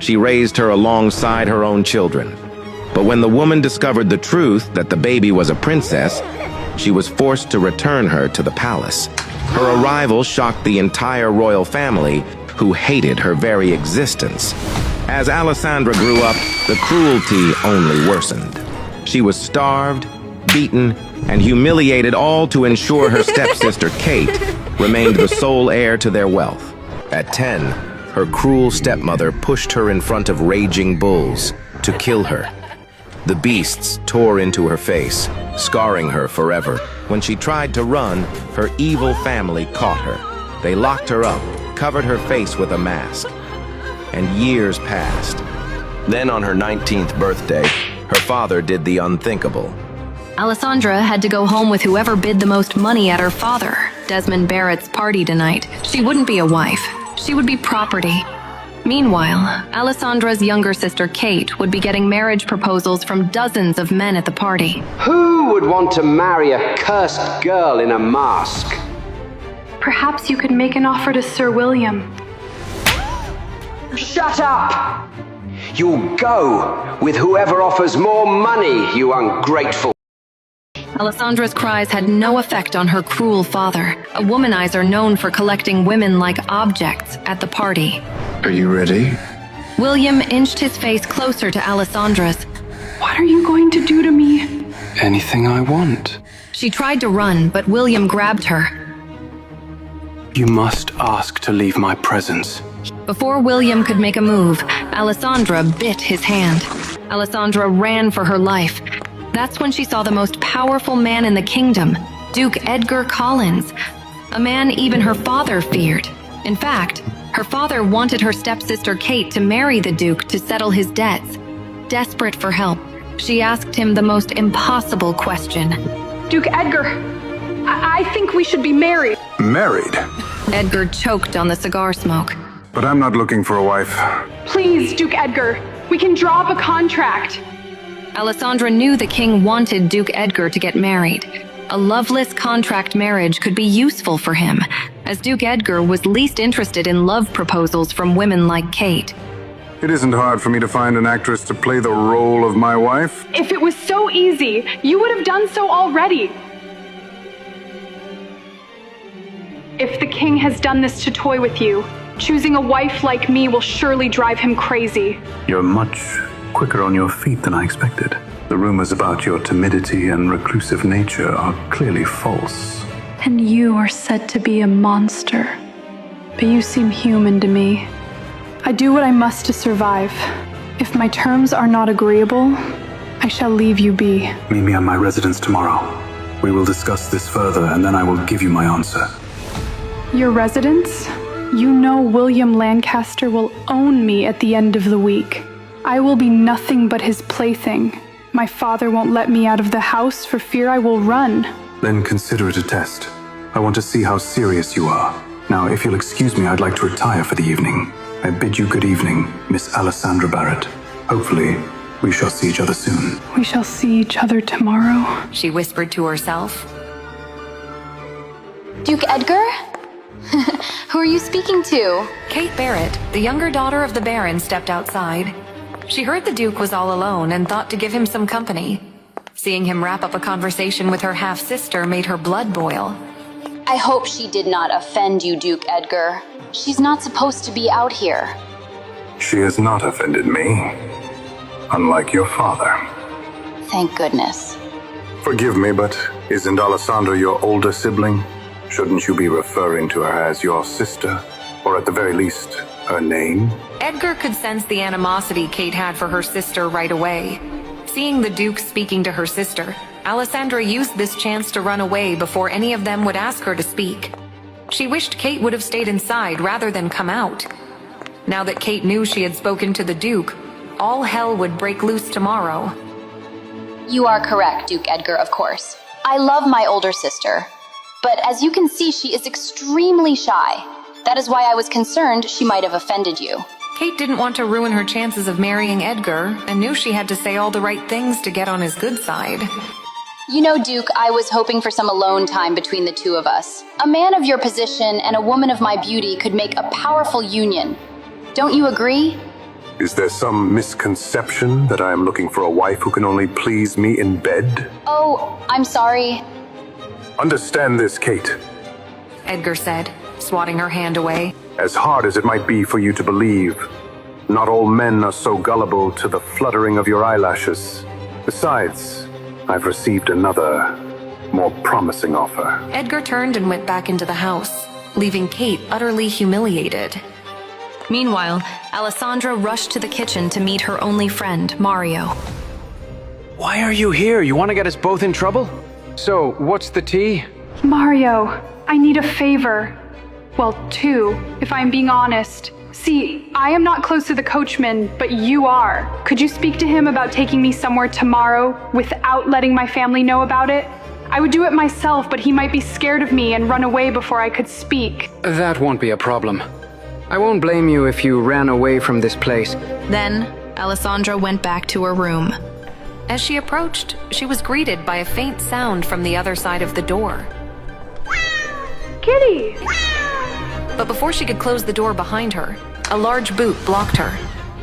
She raised her alongside her own children. But when the woman discovered the truth that the baby was a princess, she was forced to return her to the palace. Her arrival shocked the entire royal family, who hated her very existence. As Alessandra grew up, the cruelty only worsened. She was starved, beaten, and humiliated, all to ensure her stepsister Kate remained the sole heir to their wealth. At 10, her cruel stepmother pushed her in front of raging bulls to kill her. The beasts tore into her face, scarring her forever. When she tried to run, her evil family caught her. They locked her up, covered her face with a mask. And years passed. Then on her 19th birthday, her father did the unthinkable. Alessandra had to go home with whoever bid the most money at her father, Desmond Barrett's party tonight. She wouldn't be a wife. She would be property. Meanwhile, Alessandra's younger sister Kate would be getting marriage proposals from dozens of men at the party. Who would want to marry a cursed girl in a mask? Perhaps you could make an offer to Sir William. Shut up! You'll go with whoever offers more money, you ungrateful. Alessandra's cries had no effect on her cruel father, a womanizer known for collecting women like objects at the party. Are you ready? William inched his face closer to Alessandra's. What are you going to do to me? Anything I want. She tried to run, but William grabbed her. You must ask to leave my presence. Before William could make a move, Alessandra bit his hand. Alessandra ran for her life. That's when she saw the most powerful man in the kingdom, Duke Edgar Collins, a man even her father feared. In fact, her father wanted her stepsister Kate to marry the Duke to settle his debts. Desperate for help, she asked him the most impossible question. Duke Edgar, I think we should be married. Married? Edgar choked on the cigar smoke. But I'm not looking for a wife. Please, Duke Edgar, we can draw up a contract. Alessandra knew the king wanted Duke Edgar to get married. A loveless contract marriage could be useful for him, as Duke Edgar was least interested in love proposals from women like Kate. It isn't hard for me to find an actress to play the role of my wife. If it was so easy, you would have done so already. If the king has done this to toy with you, choosing a wife like me will surely drive him crazy. You're much quicker on your feet than I expected. The rumors about your timidity and reclusive nature are clearly false. And you are said to be a monster. But you seem human to me. I do what I must to survive. If my terms are not agreeable, I shall leave you be. Meet me at my residence tomorrow. We will discuss this further, and then I will give you my answer. Your residence? You know William Lancaster will own me at the end of the week. I will be nothing but his plaything. My father won't let me out of the house for fear I will run. Then consider it a test. I want to see how serious you are. Now, if you'll excuse me, I'd like to retire for the evening. I bid you good evening, Miss Alessandra Barrett. Hopefully, we shall see each other soon. We shall see each other tomorrow, she whispered to herself. Duke Edgar? Who are you speaking to? Kate Barrett, the younger daughter of the Baron, stepped outside. She heard the Duke was all alone and thought to give him some company. Seeing him wrap up a conversation with her half-sister made her blood boil. I hope she did not offend you, Duke Edgar. She's not supposed to be out here. She has not offended me, unlike your father. Thank goodness. Forgive me, but isn't Alessandra your older sibling? Shouldn't you be referring to her as your sister, or at the very least, her name? Edgar could sense the animosity Kate had for her sister right away. Seeing the Duke speaking to her sister, Alessandra used this chance to run away before any of them would ask her to speak. She wished Kate would have stayed inside rather than come out. Now that Kate knew she had spoken to the Duke, all hell would break loose tomorrow. You are correct, Duke Edgar, of course. I love my older sister. But as you can see, she is extremely shy. That is why I was concerned she might have offended you. Kate didn't want to ruin her chances of marrying Edgar and knew she had to say all the right things to get on his good side. You know, Duke, I was hoping for some alone time between the two of us. A man of your position and a woman of my beauty could make a powerful union. Don't you agree? Is there some misconception that I am looking for a wife who can only please me in bed? Oh, I'm sorry. Understand this, Kate. Edgar said, swatting her hand away. As hard as it might be for you to believe, not all men are so gullible to the fluttering of your eyelashes. Besides, I've received another, more promising offer. Edgar turned and went back into the house, leaving Kate utterly humiliated. Meanwhile, Alessandra rushed to the kitchen to meet her only friend, Mario. Why are you here? You want to get us both in trouble? So, what's the tea? Mario, I need a favor. Well, two, if I'm being honest. See, I am not close to the coachman, but you are. Could you speak to him about taking me somewhere tomorrow without letting my family know about it? I would do it myself, but he might be scared of me and run away before I could speak. That won't be a problem. I won't blame you if you ran away from this place. Then, Alessandra went back to her room. As she approached, she was greeted by a faint sound from the other side of the door. Kitty! But before she could close the door behind her, a large boot blocked her.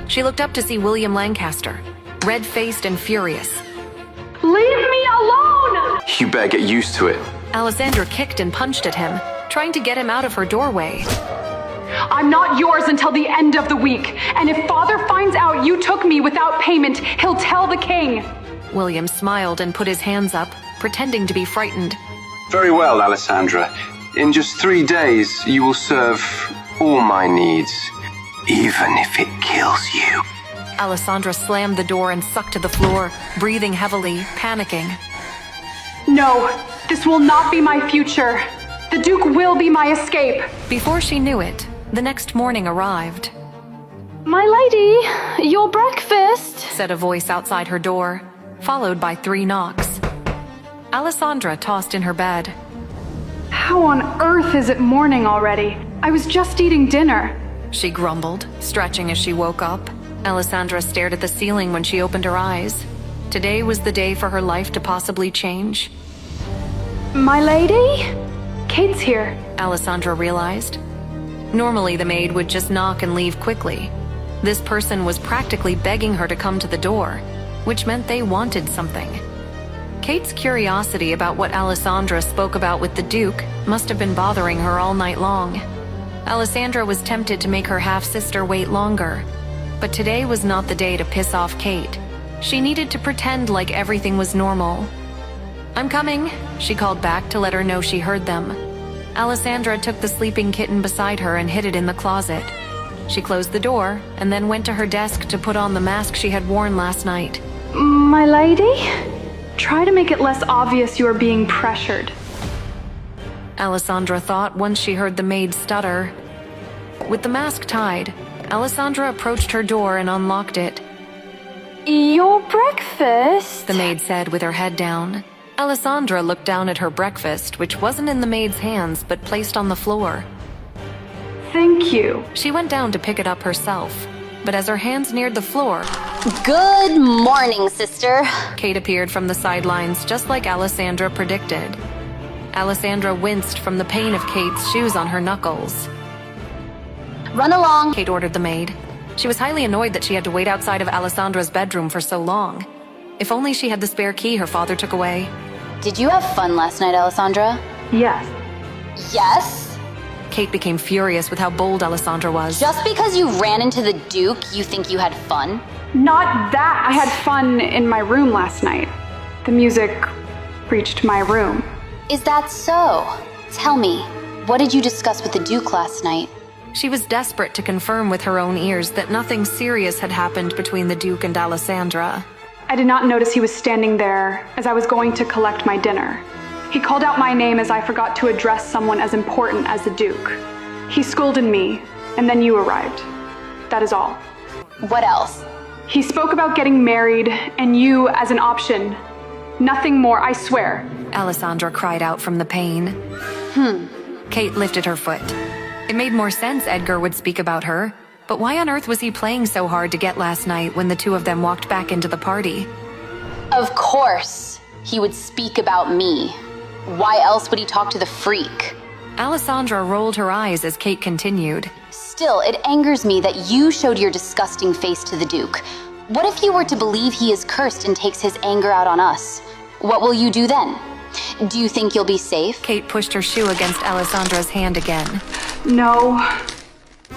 She looked up to see William Lancaster, red-faced and furious. Leave me alone! You better get used to it. Alessandra kicked and punched at him, trying to get him out of her doorway. I'm not yours until the end of the week, and if Father finds out you took me without payment, he'll tell the king. William smiled and put his hands up, pretending to be frightened. Very well, Alessandra. In just 3 days, you will serve all my needs, even if it kills you. Alessandra slammed the door and sucked to the floor, breathing heavily, panicking. No, this will not be my future. The Duke will be my escape. Before she knew it, the next morning arrived. My lady, your breakfast, Said a voice outside her door, followed by 3 knocks. Alessandra tossed in her bed. How on earth is it morning already? I was just eating dinner. She grumbled, stretching as she woke up. Alessandra stared at the ceiling when she opened her eyes. Today was the day for her life to possibly change. My lady? Kate's here. Alessandra realized. Normally, the maid would just knock and leave quickly. This person was practically begging her to come to the door, which meant they wanted something. Kate's curiosity about what Alessandra spoke about with the Duke must have been bothering her all night long. Alessandra was tempted to make her half-sister wait longer, but today was not the day to piss off Kate. She needed to pretend like everything was normal. "I'm coming," she called back to let her know she heard them. Alessandra took the sleeping kitten beside her and hid it in the closet. She closed the door and then went to her desk to put on the mask she had worn last night. My lady? Try to make it less obvious you are being pressured. Alessandra thought once she heard the maid stutter. With the mask tied, Alessandra approached her door and unlocked it. your breakfast. The maid said with her head down. Alessandra looked down at her breakfast, which wasn't in the maid's hands but placed on the floor. Thank you. She went down to pick it up herself, but as her hands neared the floor, Good morning, sister. Kate appeared from the sidelines just like Alessandra predicted. Alessandra winced from the pain of Kate's shoes on her knuckles. Run along. Kate ordered the maid. She was highly annoyed that she had to wait outside of Alessandra's bedroom for so long. If only she had the spare key her father took away. Did you have fun last night, Alessandra? Yes. Yes? Kate became furious with how bold Alessandra was. Just because you ran into the Duke, you think you had fun? Not that. I had fun in my room last night. The music reached my room. Is that so? Tell me, what did you discuss with the Duke last night? She was desperate to confirm with her own ears that nothing serious had happened between the Duke and Alessandra. I did not notice he was standing there as I was going to collect my dinner. He called out my name as I forgot to address someone as important as the Duke. He scolded me, and then you arrived. That is all. What else? He spoke about getting married and you as an option. Nothing more, I swear. Alessandra cried out from the pain. Kate lifted her foot. It made more sense Edgar would speak about her, but why on earth was he playing so hard to get last night when the two of them walked back into the party? Of course, he would speak about me. Why else would he talk to the freak? Alessandra rolled her eyes as Kate continued. Still, it angers me that you showed your disgusting face to the Duke. What if you were to believe he is cursed and takes his anger out on us? What will you do then? Do you think you'll be safe? Kate pushed her shoe against Alessandra's hand again. No.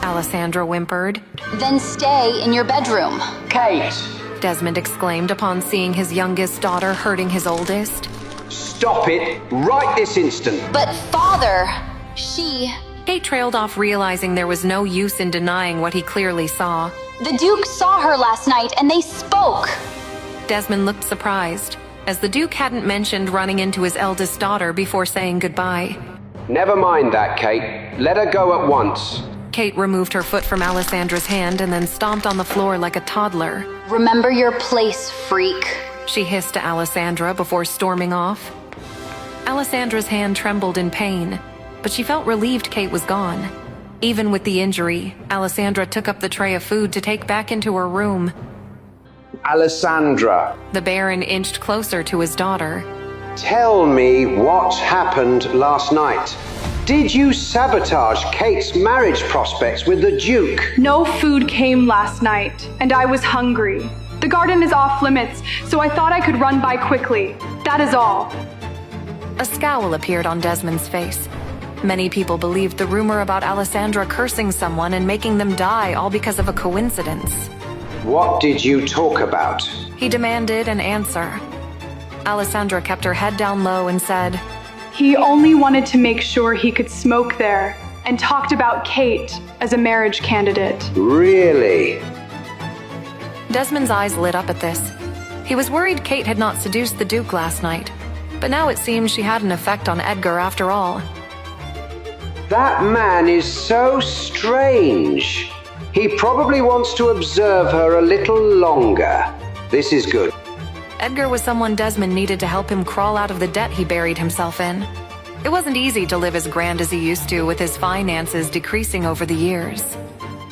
Alessandra whimpered. Then stay in your bedroom. Kate, Desmond exclaimed upon seeing his youngest daughter hurting his oldest. stop it right this instant. But father, she... Kate trailed off, realizing there was no use in denying what he clearly saw. The Duke saw her last night and they spoke. Desmond looked surprised, as the Duke hadn't mentioned running into his eldest daughter before saying goodbye. Never mind that, Kate. Let her go at once. Kate removed her foot from Alessandra's hand and then stomped on the floor like a toddler. Remember your place, freak. She hissed to Alessandra before storming off. Alessandra's hand trembled in pain, but she felt relieved Kate was gone. Even with the injury, Alessandra took up the tray of food to take back into her room. Alessandra, The Baron inched closer to his daughter. tell me what happened last night. Did you sabotage Kate's marriage prospects with the Duke? No food came last night, and I was hungry. The garden is off limits, so I thought I could run by quickly. That is all. A scowl appeared on Desmond's face. Many people believed the rumor about Alessandra cursing someone and making them die all because of a coincidence. What did you talk about? He demanded an answer. Alessandra kept her head down low and said, He only wanted to make sure he could smoke there, and talked about Kate as a marriage candidate. Really? Desmond's eyes lit up at this. He was worried Kate had not seduced the Duke last night, but now it seemed she had an effect on Edgar after all. That man is so strange. He probably wants to observe her a little longer. This is good. Edgar was someone Desmond needed to help him crawl out of the debt he buried himself in. It wasn't easy to live as grand as he used to, with his finances decreasing over the years.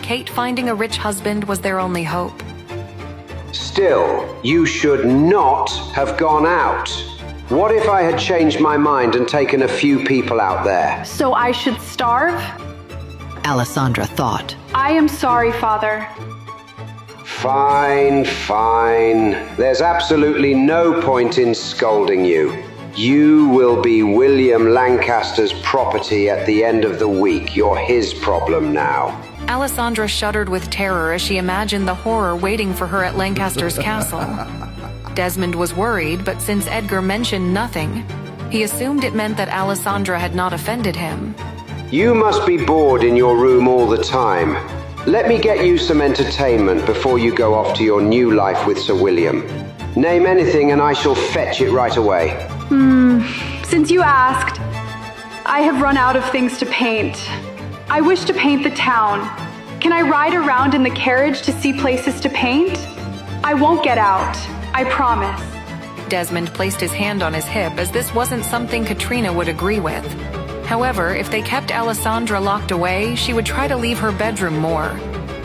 Kate finding a rich husband was their only hope. Still, you should not have gone out. What if I had changed my mind and taken a few people out there? So I should starve? Alessandra thought. I am sorry, Father. Fine, fine. There's absolutely no point in scolding you. You will be William Lancaster's property at the end of the week. You're his problem now. Alessandra shuddered with terror as she imagined the horror waiting for her at Lancaster's castle. Desmond was worried, but since Edgar mentioned nothing, he assumed it meant that Alessandra had not offended him. You must be bored in your room all the time. Let me get you some entertainment before you go off to your new life with Sir William. Name anything and I shall fetch it right away. Since you asked, I have run out of things to paint. I wish to paint the town. Can I ride around in the carriage to see places to paint? I won't get out, I promise. Desmond placed his hand on his hip, as this wasn't something Katrina would agree with. However, if they kept Alessandra locked away, she would try to leave her bedroom more.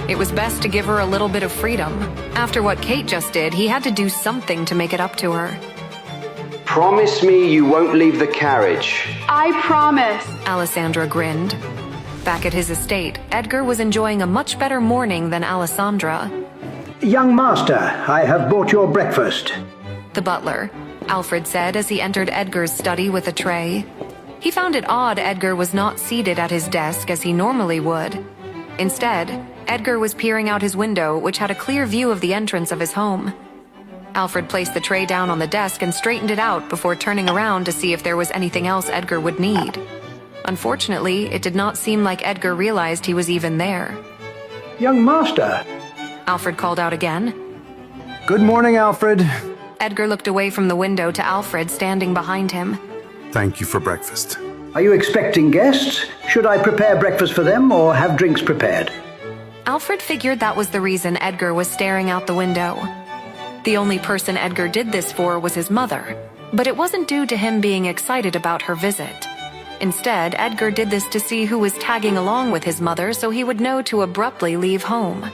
It was best to give her a little bit of freedom. After what Kate just did, he had to do something to make it up to her. Promise me you won't leave the carriage. I promise. Alessandra grinned. Back at his estate, Edgar was enjoying a much better morning than Alessandra. Young master, I have brought your breakfast. The butler, Alfred said as he entered Edgar's study with a tray. He found it odd Edgar was not seated at his desk as he normally would. Instead, Edgar was peering out his window, which had a clear view of the entrance of his home. Alfred placed the tray down on the desk and straightened it out before turning around to see if there was anything else Edgar would need. Unfortunately, it did not seem like Edgar realized he was even there. Young master. Alfred called out again. Good morning, Alfred. Edgar looked away from the window to Alfred standing behind him. Thank you for breakfast. Are you expecting guests? Should I prepare breakfast for them or have drinks prepared? Alfred figured that was the reason Edgar was staring out the window. The only person Edgar did this for was his mother, but it wasn't due to him being excited about her visit. Instead, Edgar did this to see who was tagging along with his mother so he would know to abruptly leave home.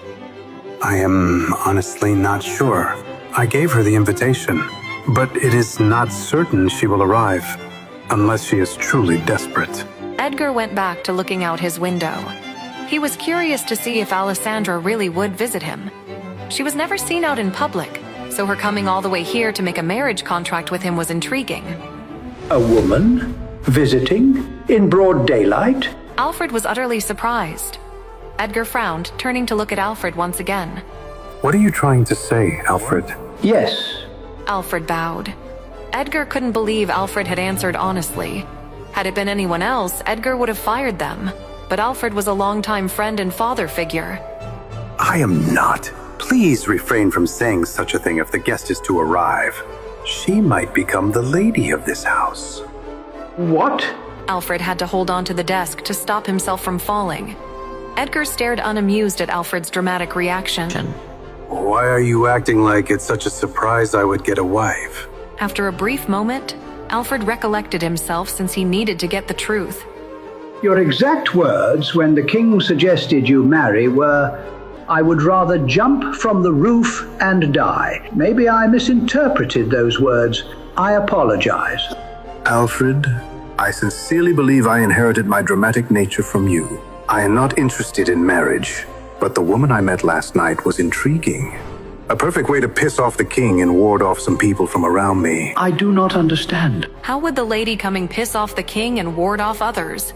I am honestly not sure. I gave her the invitation, but it is not certain she will arrive, unless she is truly desperate. Edgar went back to looking out his window. He was curious to see if Alessandra really would visit him. She was never seen out in public, so her coming all the way here to make a marriage contract with him was intriguing. A woman? Visiting? In broad daylight? Alfred was utterly surprised. Edgar frowned, turning to look at Alfred once again. What are you trying to say, Alfred? Yes. Alfred bowed. Edgar couldn't believe Alfred had answered honestly. Had it been anyone else, Edgar would have fired them. But Alfred was a longtime friend and father figure. I am not. Please refrain from saying such a thing if the guest is to arrive. She might become the lady of this house. What? Alfred had to hold on to the desk to stop himself from falling. Edgar stared unamused at Alfred's dramatic reaction. Why are you acting like it's such a surprise I would get a wife? After a brief moment, Alfred recollected himself since he needed to get the truth. Your exact words when the king suggested you marry were, "I would rather jump from the roof and die." Maybe I misinterpreted those words. I apologize. Alfred, I sincerely believe I inherited my dramatic nature from you. I am not interested in marriage, but the woman I met last night was intriguing. A perfect way to piss off the king and ward off some people from around me. I do not understand. How would the lady coming piss off the king and ward off others?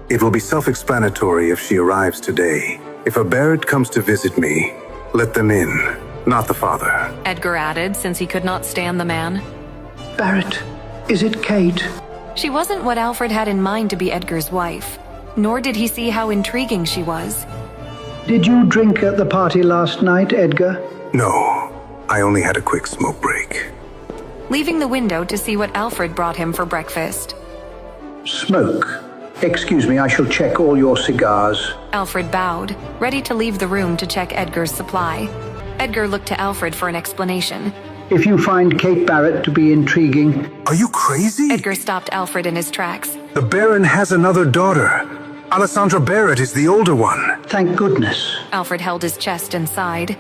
It will be self-explanatory if she arrives today. If a Barrett comes to visit me, let them in, not the father. Edgar added, since he could not stand the man. Barrett, is it Kate? She wasn't what Alfred had in mind to be Edgar's wife, nor did he see how intriguing she was. Did you drink at the party last night, Edgar? No, I only had a quick smoke break. Leaving the window to see what Alfred brought him for breakfast. Smoke. Excuse me, I shall check all your cigars. Alfred bowed, ready to leave the room to check Edgar's supply. Edgar looked to Alfred for an explanation. If you find Kate Barrett to be intriguing... Are you crazy? Edgar stopped Alfred in his tracks. The Baron has another daughter. Alessandra Barrett is the older one. Thank goodness. Alfred held his chest and sighed.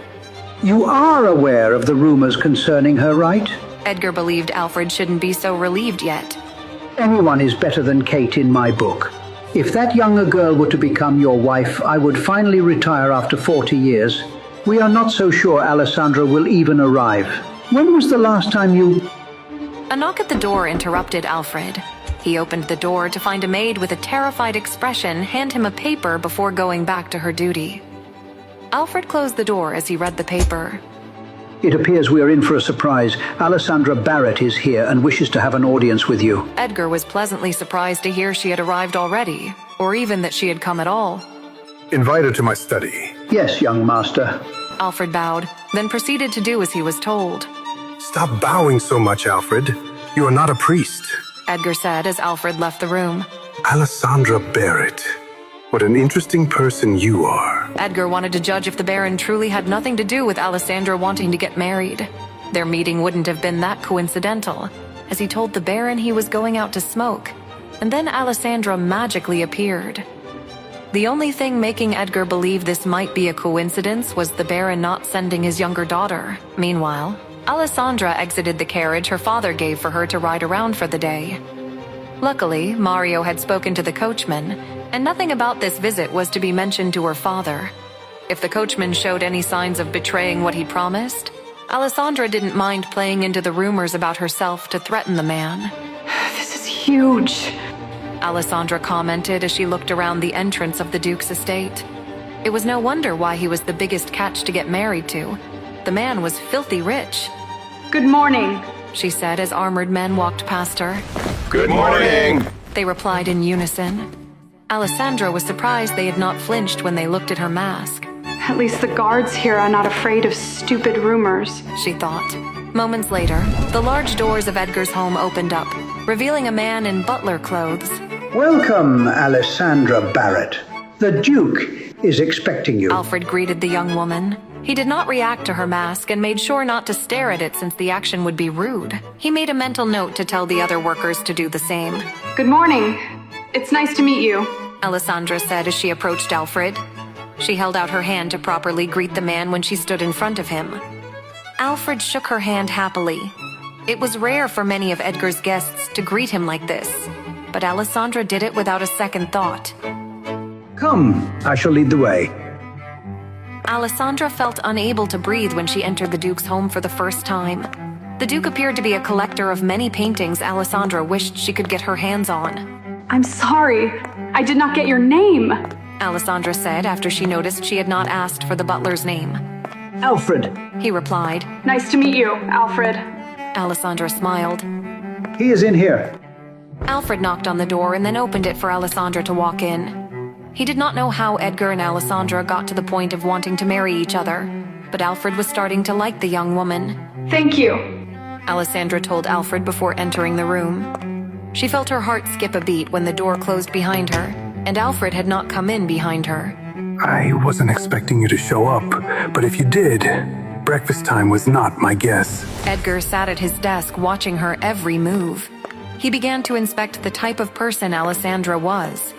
You are aware of the rumors concerning her, right? Edgar believed Alfred shouldn't be so relieved yet. Anyone is better than Kate in my book. If that younger girl were to become your wife, I would finally retire after 40 years. We are not so sure Alessandra will even arrive. When was the last time you... A knock at the door interrupted Alfred. He opened the door to find a maid with a terrified expression hand him a paper before going back to her duty. Alfred closed the door as he read the paper. It appears we are in for a surprise. Alessandra Barrett is here and wishes to have an audience with you. Edgar was pleasantly surprised to hear she had arrived already, or even that she had come at all. Invite her to my study. Yes, young master. Alfred bowed, then proceeded to do as he was told. Stop bowing so much, Alfred. You are not a priest. Edgar said as Alfred left the room. Alessandra Barrett. What an interesting person you are. Edgar wanted to judge if the Baron truly had nothing to do with Alessandra wanting to get married. Their meeting wouldn't have been that coincidental, as he told the Baron he was going out to smoke, and then Alessandra magically appeared. The only thing making Edgar believe this might be a coincidence was the Baron not sending his younger daughter. Meanwhile, Alessandra exited the carriage her father gave for her to ride around for the day. Luckily, Mario had spoken to the coachman, and nothing about this visit was to be mentioned to her father. If the coachman showed any signs of betraying what he promised, Alessandra didn't mind playing into the rumors about herself to threaten the man. This is huge. Alessandra commented as she looked around the entrance of the Duke's estate. It was no wonder why he was the biggest catch to get married to. The man was filthy rich. Good morning, she said as armored men walked past her. Good morning! They replied in unison. Alessandra was surprised they had not flinched when they looked at her mask. At least the guards here are not afraid of stupid rumors, she thought. Moments later, the large doors of Edgar's home opened up, revealing a man in butler clothes. Welcome, Alessandra Barrett. The Duke is expecting you. Alfred greeted the young woman. He did not react to her mask and made sure not to stare at it since the action would be rude. He made a mental note to tell the other workers to do the same. Good morning. It's nice to meet you, Alessandra said as she approached Alfred. She held out her hand to properly greet the man when she stood in front of him. Alfred shook her hand happily. It was rare for many of Edgar's guests to greet him like this, but Alessandra did it without a second thought. Come, I shall lead the way. Alessandra felt unable to breathe when she entered the Duke's home for the first time. The Duke appeared to be a collector of many paintings Alessandra wished she could get her hands on. I'm sorry. I did not get your name. Alessandra said after she noticed she had not asked for the butler's name. Alfred. He replied. Nice to meet you, Alfred. Alessandra smiled. He is in here. Alfred knocked on the door and then opened it for Alessandra to walk in. He did not know how Edgar and Alessandra got to the point of wanting to marry each other, but Alfred was starting to like the young woman. Thank you, Alessandra told Alfred before entering the room. She felt her heart skip a beat when the door closed behind her, and Alfred had not come in behind her. I wasn't expecting you to show up, but if you did, breakfast time was not my guess. Edgar sat at his desk watching her every move. He began to inspect the type of person Alessandra was.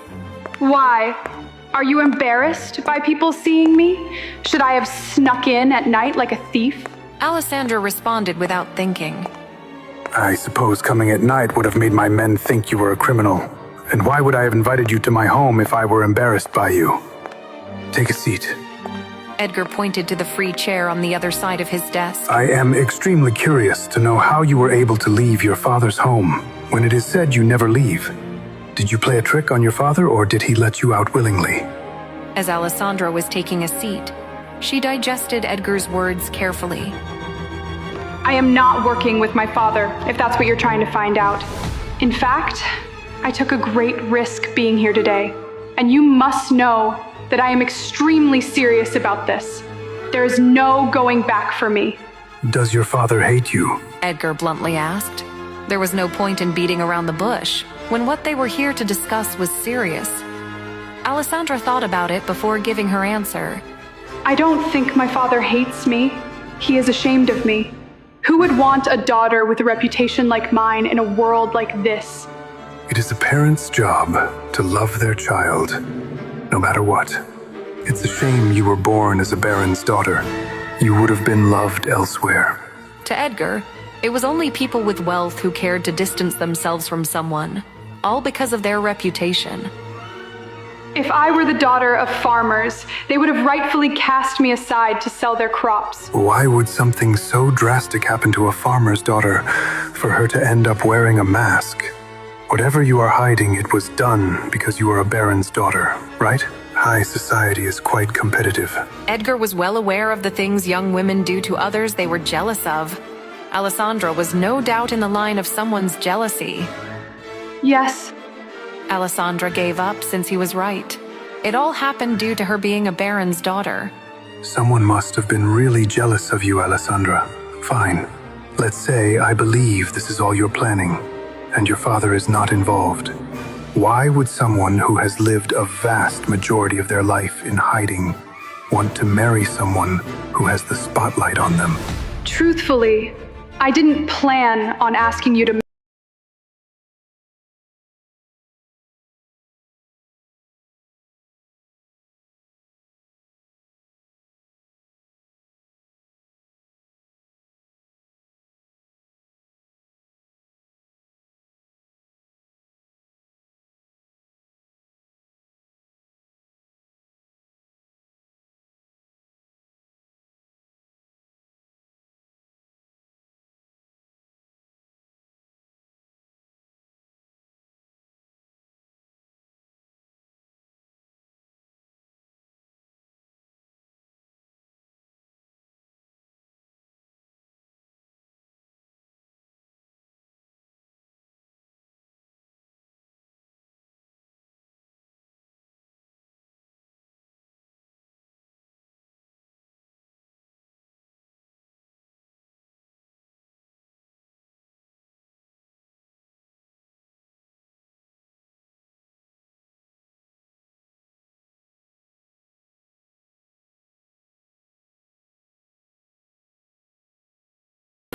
Why? Are you embarrassed by people seeing me? Should I have snuck in at night like a thief? Alessandra responded without thinking. I suppose coming at night would have made my men think you were a criminal. And why would I have invited you to my home if I were embarrassed by you? Take a seat. Edgar pointed to the free chair on the other side of his desk. I am extremely curious to know how you were able to leave your father's home when it is said you never leave. Did you play a trick on your father, or did he let you out willingly? As Alessandra was taking a seat, she digested Edgar's words carefully. I am not working with my father, if that's what you're trying to find out. In fact, I took a great risk being here today, and you must know that I am extremely serious about this. There is no going back for me. Does your father hate you? Edgar bluntly asked. There was no point in beating around the bush when what they were here to discuss was serious. Alessandra thought about it before giving her answer. I don't think my father hates me. He is ashamed of me. Who would want a daughter with a reputation like mine in a world like this? It is a parent's job to love their child, no matter what. It's a shame you were born as a baron's daughter. You would have been loved elsewhere. To Edgar, it was only people with wealth who cared to distance themselves from someone, all because of their reputation. If I were the daughter of farmers, they would have rightfully cast me aside to sell their crops. Why would something so drastic happen to a farmer's daughter for her to end up wearing a mask? Whatever you are hiding, it was done because you are a baron's daughter, right? High society is quite competitive. Edgar was well aware of the things young women do to others they were jealous of. Alessandra was no doubt in the line of someone's jealousy. Yes. Alessandra gave up since he was right. It all happened due to her being a baron's daughter. Someone must have been really jealous of you, Alessandra. Fine. Let's say I believe this is all you're planning, and your father is not involved. Why would someone who has lived a vast majority of their life in hiding want to marry someone who has the spotlight on them? Truthfully, I didn't plan on asking you to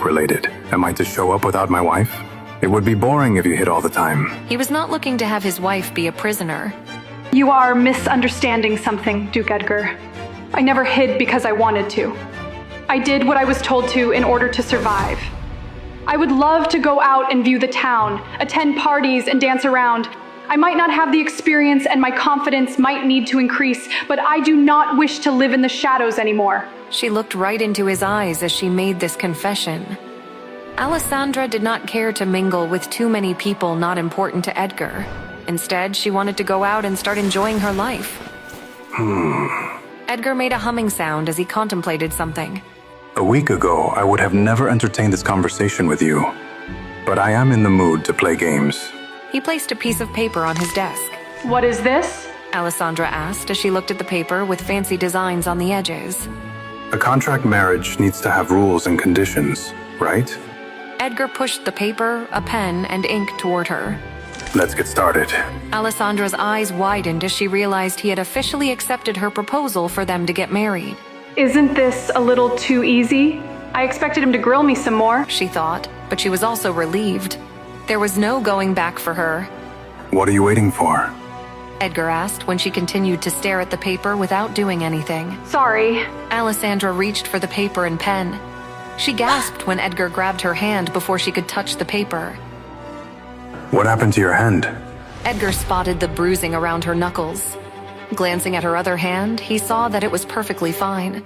Related. Am I to show up without my wife? It would be boring if you hid all the time. He was not looking to have his wife be a prisoner. You are misunderstanding something, Duke Edgar. I never hid because I wanted to. I did what I was told to in order to survive. I would love to go out and view the town, attend parties and dance around. I might not have the experience and my confidence might need to increase, but I do not wish to live in the shadows anymore. She looked right into his eyes as she made this confession. Alessandra did not care to mingle with too many people not important to Edgar. Instead, she wanted to go out and start enjoying her life. Edgar made a humming sound as he contemplated something. A week ago, I would have never entertained this conversation with you. But I am in the mood to play games. He placed a piece of paper on his desk. What is this? Alessandra asked as she looked at the paper with fancy designs on the edges. A contract marriage needs to have rules and conditions, right? Edgar pushed the paper, a pen, and ink toward her. Let's get started. Alessandra's eyes widened as she realized he had officially accepted her proposal for them to get married. Isn't this a little too easy? I expected him to grill me some more, she thought, but she was also relieved. There was no going back for her. What are you waiting for? Edgar asked when she continued to stare at the paper without doing anything. Sorry. Alessandra reached for the paper and pen. She gasped when Edgar grabbed her hand before she could touch the paper. What happened to your hand? Edgar spotted the bruising around her knuckles. Glancing at her other hand, he saw that it was perfectly fine.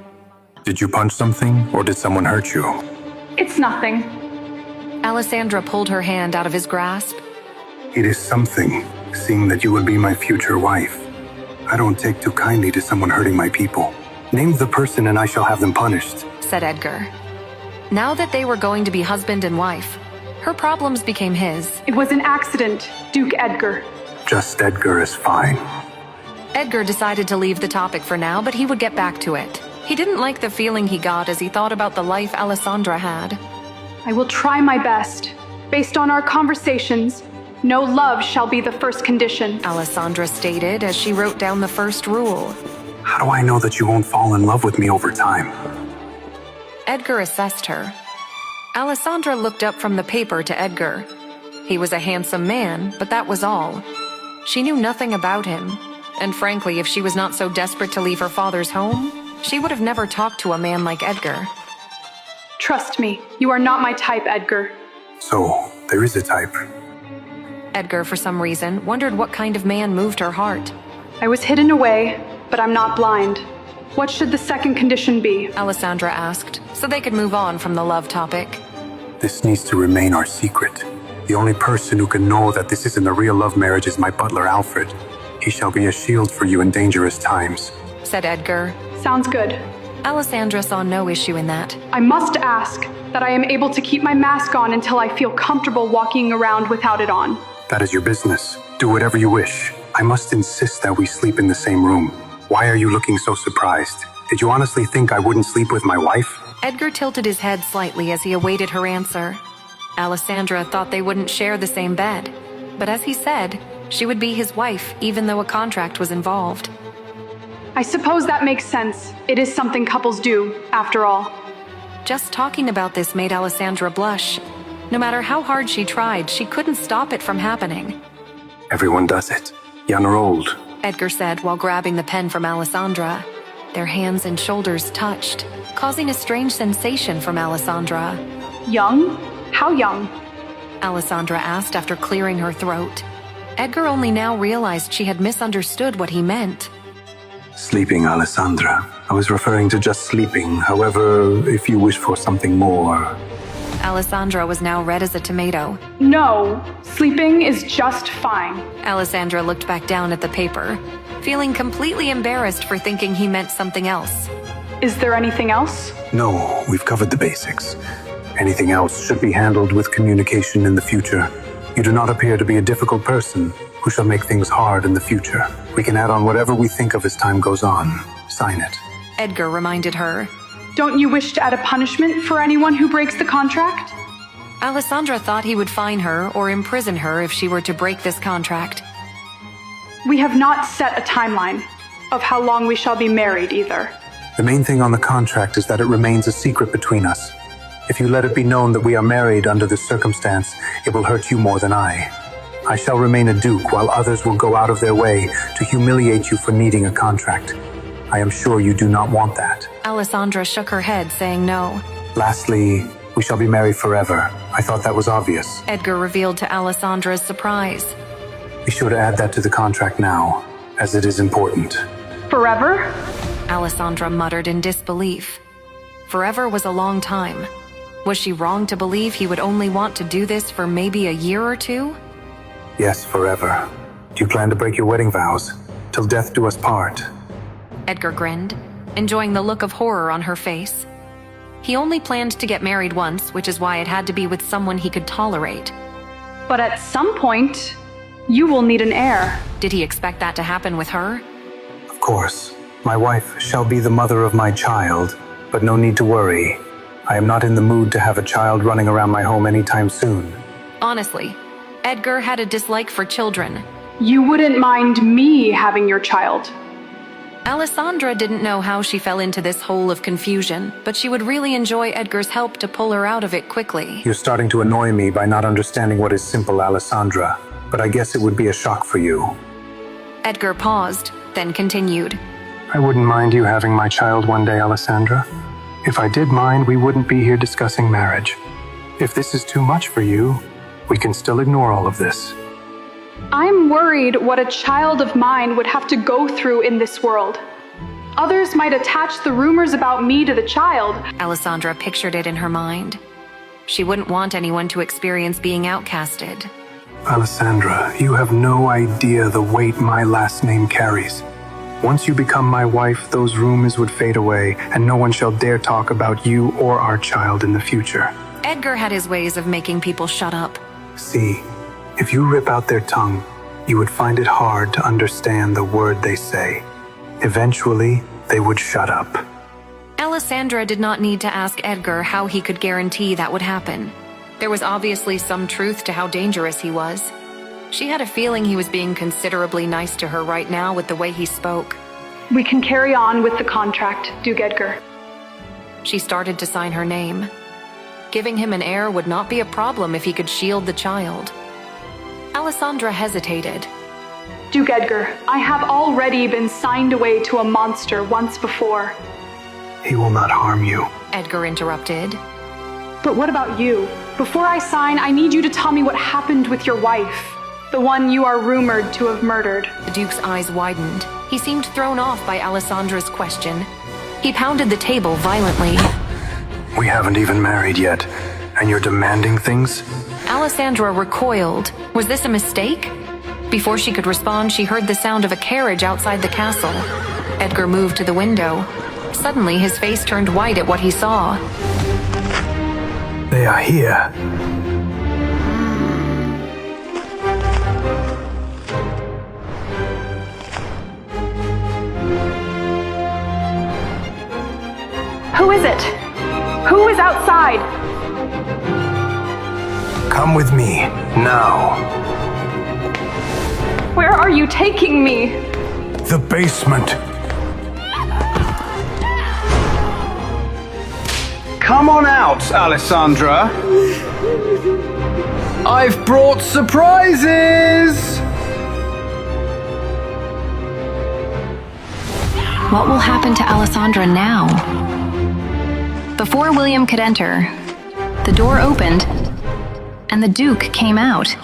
Did you punch something, or did someone hurt you? It's nothing. Alessandra pulled her hand out of his grasp. It is something, seeing that you will be my future wife. I don't take too kindly to someone hurting my people. Name the person and I shall have them punished, said Edgar. Now that they were going to be husband and wife, her problems became his. It was an accident, Duke Edgar. Just Edgar is fine. Edgar decided to leave the topic for now, but he would get back to it. He didn't like the feeling he got as he thought about the life Alessandra had. I will try my best. Based on our conversations, no love shall be the first condition, Alessandra stated as she wrote down the first rule. How do I know that you won't fall in love with me over time? Edgar assessed her. Alessandra looked up from the paper to Edgar. He was a handsome man, but that was all. She knew nothing about him, and frankly, if she was not so desperate to leave her father's home, she would have never talked to a man like Edgar. Trust me, you are not my type, Edgar. So, there is a type. Edgar, for some reason, wondered what kind of man moved her heart. I was hidden away, but I'm not blind. What should the second condition be? Alessandra asked, so they could move on from the love topic. This needs to remain our secret. The only person who can know that this isn't a real love marriage is my butler, Alfred. He shall be a shield for you in dangerous times, said Edgar. Sounds good. Alessandra saw no issue in that. I must ask that I am able to keep my mask on until I feel comfortable walking around without it on. That is your business. Do whatever you wish. I must insist that we sleep in the same room. Why are you looking so surprised? Did you honestly think I wouldn't sleep with my wife? Edgar tilted his head slightly as he awaited her answer. Alessandra thought they wouldn't share the same bed, but as he said, she would be his wife even though a contract was involved. I suppose that makes sense. It is something couples do, after all. Just talking about this made Alessandra blush. No matter how hard she tried, she couldn't stop it from happening. Everyone does it, young or old, Edgar said while grabbing the pen from Alessandra. Their hands and shoulders touched, causing a strange sensation from Alessandra. Young? How young? Alessandra asked after clearing her throat. Edgar only now realized she had misunderstood what he meant. Sleeping, Alessandra. I was referring to just sleeping. However, if you wish for something more... Alessandra was now red as a tomato. No, sleeping is just fine. Alessandra looked back down at the paper, feeling completely embarrassed for thinking he meant something else. Is there anything else? No, we've covered the basics. Anything else should be handled with communication in the future. You do not appear to be a difficult person who shall make things hard in the future. We can add on whatever we think of as time goes on. Sign it. Edgar reminded her. Don't you wish to add a punishment for anyone who breaks the contract? Alessandra thought he would fine her or imprison her if she were to break this contract. We have not set a timeline of how long we shall be married either. The main thing on the contract is that it remains a secret between us. If you let it be known that we are married under this circumstance, it will hurt you more than I. I shall remain a duke while others will go out of their way to humiliate you for needing a contract. I am sure you do not want that. Alessandra shook her head, saying no. Lastly, we shall be married forever. I thought that was obvious. Edgar revealed to Alessandra's surprise. Be sure to add that to the contract now, as it is important. Forever? Alessandra muttered in disbelief. Forever was a long time. Was she wrong to believe he would only want to do this for maybe a year or two? Yes, forever. Do you plan to break your wedding vows? Till death do us part. Edgar grinned, enjoying the look of horror on her face. He only planned to get married once, which is why it had to be with someone he could tolerate. But at some point, you will need an heir. Did he expect that to happen with her? Of course. My wife shall be the mother of my child, but no need to worry. I am not in the mood to have a child running around my home anytime soon. Honestly, Edgar had a dislike for children. You wouldn't mind me having your child. Alessandra didn't know how she fell into this hole of confusion, but she would really enjoy Edgar's help to pull her out of it quickly. You're starting to annoy me by not understanding what is simple, Alessandra, but I guess it would be a shock for you. Edgar paused, then continued. I wouldn't mind you having my child one day, Alessandra. If I did mind, we wouldn't be here discussing marriage. If this is too much for you, we can still ignore all of this. I'm worried what a child of mine would have to go through in this world. Others might attach the rumors about me to the child. Alessandra pictured it in her mind. She wouldn't want anyone to experience being outcasted. Alessandra, you have no idea the weight my last name carries. Once you become my wife, those rumors would fade away, and no one shall dare talk about you or our child in the future. Edgar had his ways of making people shut up. See, if you rip out their tongue, you would find it hard to understand the word they say. Eventually, they would shut up. Alessandra did not need to ask Edgar how he could guarantee that would happen. There was obviously some truth to how dangerous he was. She had a feeling he was being considerably nice to her right now with the way he spoke. We can carry on with the contract, Duke Edgar. She started to sign her name. Giving him an heir would not be a problem if he could shield the child. Alessandra hesitated. Duke Edgar, I have already been signed away to a monster once before. He will not harm you. Edgar interrupted. But what about you? Before I sign, I need you to tell me what happened with your wife. The one you are rumored to have murdered. The Duke's eyes widened. He seemed thrown off by Alessandra's question. He pounded the table violently. We haven't even married yet, and you're demanding things? Alessandra recoiled. Was this a mistake? Before she could respond, she heard the sound of a carriage outside the castle. Edgar moved to the window. Suddenly, his face turned white at what he saw. They are here. Who is it? Who is outside? Come with me, now. Where are you taking me? The basement. Come on out, Alessandra. I've brought surprises! What will happen to Alessandra now? Before William could enter, the door opened, and the Duke came out.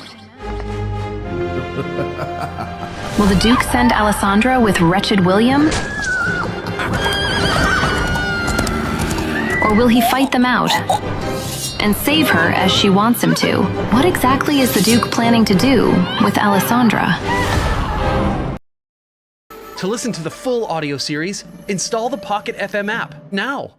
Will the Duke send Alessandra with wretched William? Or will he fight them out and save her as she wants him to? What exactly is the Duke planning to do with Alessandra? To listen to the full audio series, install the Pocket FM app now.